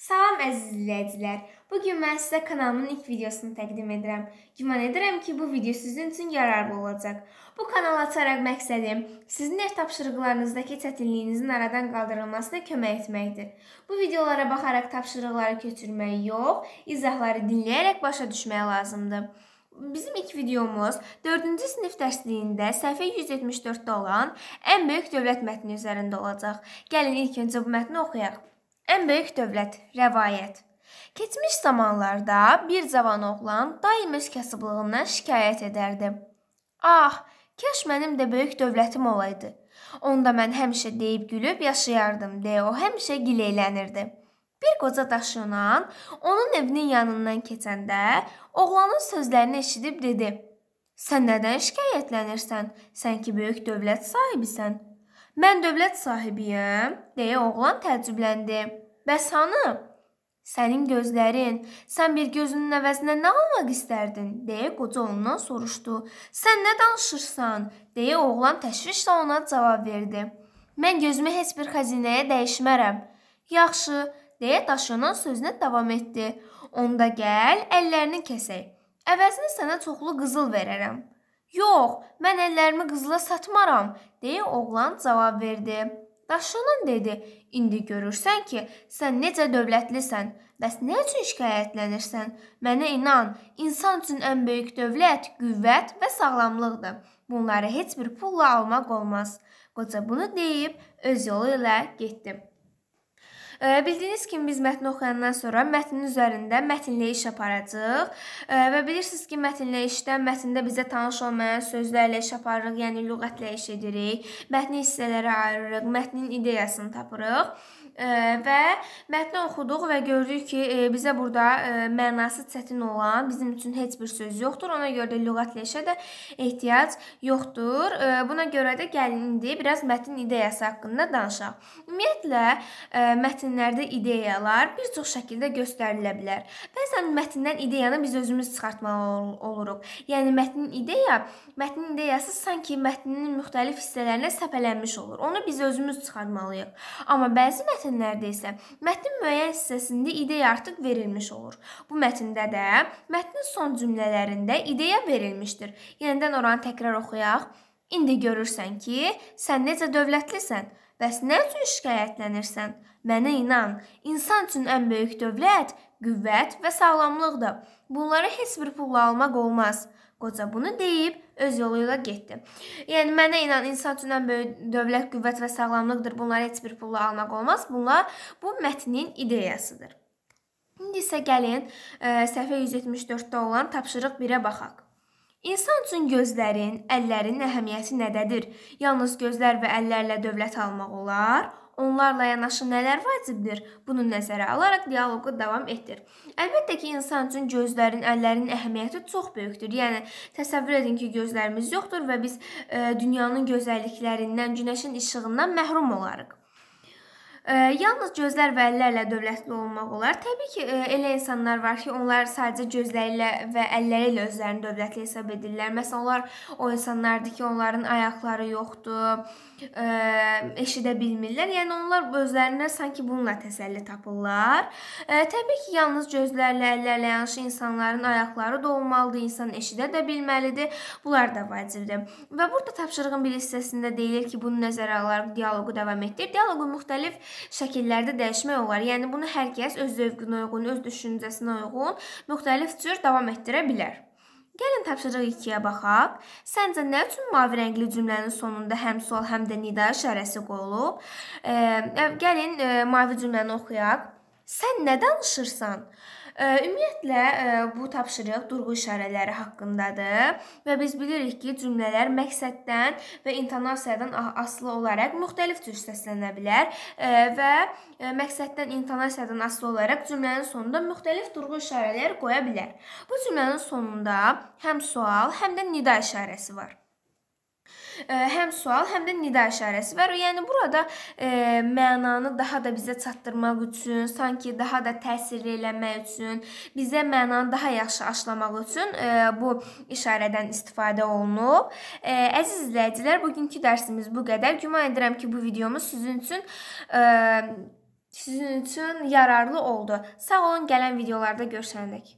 Salam əziz izləyicilər. Bugün mən sizə kanalımın ilk videosunu təqdim edirəm. Güman edirəm ki, bu video sizin üçün yararlı olacaq. Bu kanalı açaraq məqsədim sizin ev tapşırıqlarınızdakı çətinliyinizin aradan qaldırılmasına kömək etməkdir. Bu videolara baxaraq tapşırıqları köçürmək yox, izahları dinləyərək başa düşmək lazımdır. Bizim ilk videomuz 4-cü sinif dərsliyində səhifə 174-də olan ən böyük dövlət mətni üzərində olacaq. Gəlin ilk öncə bu mətni oxuyaq. Ən böyük dövlət, rəvayət. Keçmiş zamanlarda bir cavan oğlan daim öz kasıblığından şikayət edərdi. Ah, kaş mənim də böyük dövlətim olaydı. Onda mən həmişə deyib gülüb yaşayardım, deyə o həmişə gileylənirdi. Bir qoca daşyonan onun evinin yanından keçəndə oğlanın sözlərini eşidib dedi. Sən nədən şikayətlənirsən? Sən ki böyük dövlət sahibisən. Mən dövlət sahibiyəm, deyə oğlan təəccübləndi. Bəs hanı? Sənin gözlərin, sən bir gözünün əvəzinə nə almaq istərdin, deyə qoca ondan soruşdu. Sən nə danışırsan, deyə oğlan təşvişlə ona cavab verdi. Mən gözümü heç bir xəzinəyə dəyişmərəm. Yaxşı, deyə daşyonan sözünə davam etdi. Onda gəl, əllərini kəsək. Əvəzini sənə çoxlu qızıl verərəm. Yox, mən əllərimi qızıla satmaram, deyə oğlan cavab verdi. Daşyonan dedi, indi görürsən ki, sən necə dövlətlisən, bəs nə üçün şikayətlənirsən? Mənə inan, insan üçün ən böyük dövlət, qüvvət və sağlamlıqdır. Bunları heç bir pulla almaq olmaz. Qoca bunu deyib öz yolu ilə getdi. Bildiyiniz kimi biz mətni oxuyandan sonra mətnin üzərində mətnlə iş aparacaq və bilirsiniz ki, mətnlə işdə mətndə bizə tanış olmayan sözlərlə iş aparırıq, yəni lüğətlə iş edirik, mətni hissələrə ayırırıq, mətnin ideyasını tapırıq və mətni oxuduq və gördük ki, bizə burada mənası çətin olan bizim üçün heç bir söz yoxdur, ona görə də lüğətlə işə də ehtiyac yoxdur. Buna görə də gəlin indi biraz mətnin ideyası haqqında danışaq. Ümumiyyətlə, mətnlərdə ideyalar bir çox şəkildə göstərilə bilər. Bəzən mətndən ideyanı biz özümüz çıxartmalı oluruq. Yəni, mətnin ideyası sanki mətnin müxtəlif hissələrinə səpələnmiş olur. Onu biz özümüz çıxartmalıyıq. Amma bəzi mətnlərdə isə mətnin müəyyən hissəsində ideya artıq verilmiş olur. Bu mətndə də mətnin son cümlələrində ideya verilmişdir. Yenidən oranı təkrar oxuyaq. İndi görürsən ki, sən necə dövlətlisən. Bəs nə üçün şikayətlənirsən? Mənə inan, insan üçün ən böyük dövlət, qüvvət və sağlamlıqdır. Bunları heç bir pulla almaq olmaz. Qoca bunu deyib öz yolu ilə getdi. Yəni, mənə inan, insan üçün ən böyük dövlət, qüvvət və sağlamlıqdır. Bunları heç bir pulla almaq olmaz. Bunlar bu mətnin ideyasıdır. İndi isə gəlin səhifə 174-də olan tapşırıq 1-ə baxaq. İnsan üçün gözlərin, əllərin əhəmiyyəti nədədir? Yalnız gözlər və əllərlə dövlət almaq olar. Onlarla yanaşı nələr vacibdir? Bunu nəzərə alaraq dialoqu davam etdir. Əlbəttə ki, insan üçün gözlərin, əllərin əhəmiyyəti çox böyükdür. Yəni, təsəvvür edin ki, gözlərimiz yoxdur və biz dünyanın gözəlliklərindən, günəşin işığından məhrum olarıq. Yalnız gözlər və əllərlə dövlətli olmaq olar. Təbii ki, elə insanlar var ki, onlar sadəcə gözləri və əlləri ilə özlərini dövlətli hesab edirlər. Məsələn, onlar o insanlardır ki, onların ayaqları yoxdur, eşidə bilmirlər. Yəni, onlar özlərinə sanki bununla təsəlli tapırlar. Təbii ki, yalnız gözlərlə, əllərlə yanaşı insanların ayaqları da olmalıdır, insan eşidə də bilməlidir. Bunlar da vacibdir. Və burada tapşırığın bir hissəsində deyilir ki, bunu nəzərə alaraq dialoqu davam etdir. Dialoqu müxtəlif şəkillərdə dəyişmək olar. Yəni, bunu hər kəs öz zövqünə uyğun, öz düşüncəsinə uyğun müxtəlif cür davam etdirə bilər. Gəlin tapşırıq 2-yə baxaq. Səncə nə üçün mavi rəngli cümlənin sonunda həm sual, həm də nida işarəsi qoyulub? Gəlin mavi cümləni oxuyaq. Sən nə danışırsan? Ümumiyyətlə, bu tapşırıq durğu işarələri haqqındadır və biz bilirik ki, cümlələr məqsəddən və intonasiyadan asılı olaraq müxtəlif cür səslənə bilər və məqsəddən, intonasiyadan asılı olaraq cümlənin sonunda müxtəlif durğu işarələri qoya bilər. Bu cümlənin sonunda həm sual, həm də nida işarəsi var. Həm sual, həm də nida işarəsi var. Yəni, burada mənanı daha da bizə çatdırmaq üçün, sanki daha da təsir eləmək üçün, bizə mənanı daha yaxşı aşılamaq üçün bu işarədən istifadə olunub. Əziz izləyicilər, bugünkü dərsimiz bu qədər. Güman edirəm ki, bu videomuz sizin üçün sizin üçün yararlı oldu. Sağ olun, gələn videolarda görüşəndək.